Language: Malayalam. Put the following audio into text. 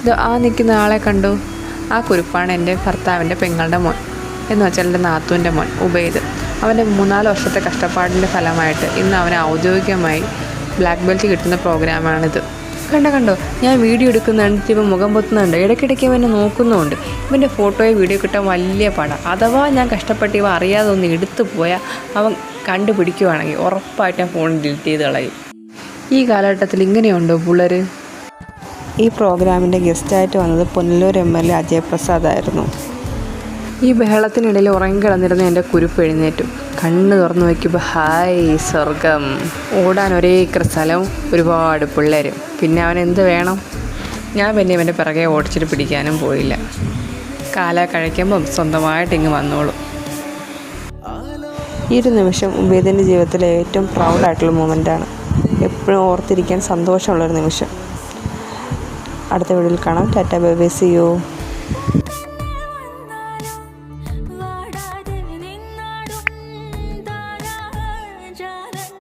ഇത് ആ നിൽക്കുന്ന ആളെ കണ്ടു? ആ കുരുപ്പാണ് എൻ്റെ ഭർത്താവിൻ്റെ പെങ്ങളുടെ മോൻ, എന്ന് വെച്ചാൽ എൻ്റെ നാത്തൂൻ്റെ മോൻ ഉബൈദ്. അവൻ്റെ 3-4 വർഷത്തെ കഷ്ടപ്പാടിൻ്റെ ഫലമായിട്ട് ഇന്ന് അവന് ഔദ്യോഗികമായി ബ്ലാക്ക് ബെൽറ്റ് കിട്ടുന്ന പ്രോഗ്രാമാണിത്. കണ്ടോ, ഞാൻ വീഡിയോ എടുക്കുന്നുണ്ട്, ഇവൻ മുഖം പൊത്തുന്നുണ്ട്, ഇടയ്ക്കിടയ്ക്ക് ഇവനെ നോക്കുന്നുമുണ്ട്. ഇവൻ്റെ ഫോട്ടോയോ വീഡിയോ കിട്ടാൻ വലിയ പാടാണ്. അഥവാ ഞാൻ കഷ്ടപ്പെട്ട് ഇവ അറിയാതെ ഒന്ന് എടുത്തു പോയാൽ അവൻ കണ്ടുപിടിക്കുവാണെങ്കിൽ ഉറപ്പായിട്ട് ഞാൻ ഫോൺ ഡിലീറ്റ് ചെയ്ത് കളയും. ഈ കാലഘട്ടത്തിൽ ഇങ്ങനെയുണ്ടോ പിള്ളേർ? ഈ പ്രോഗ്രാമിൻ്റെ ഗസ്റ്റായിട്ട് വന്നത് പുനലൂർ MLA അജയപ്രസാദ് ആയിരുന്നു. ഈ ബഹളത്തിനിടയിൽ ഉറങ്ങിക്കിടന്നിരുന്ന എൻ്റെ കുരുപ്പ് എഴുന്നേറ്റു. കണ്ണ് തുറന്നു വയ്ക്കുമ്പോൾ ഹായ് സ്വർഗം. ഓടാൻ ഒരേ ഏക്കർ സ്ഥലവും ഒരുപാട് പിള്ളേരും. പിന്നെ അവൻ എന്ത് വേണം? ഞാൻ പിന്നെ ഇവൻ്റെ പിറകെ ഓടിച്ചിട്ട് പിടിക്കാനും പോയില്ല. കാല കഴിക്കുമ്പം സ്വന്തമായിട്ട് ഇങ്ങ് വന്നോളൂ. ഈ ഒരു നിമിഷം ഉബൈദിൻ്റെ ജീവിതത്തിലെ ഏറ്റവും പ്രൗഡായിട്ടുള്ള മൊമെൻ്റാണ്. എപ്പോഴും ഓർത്തിരിക്കാൻ സന്തോഷമുള്ളൊരു നിമിഷം. അടുത്ത വീഡിയോയിൽ കാണാം. Tata bye bye, see U.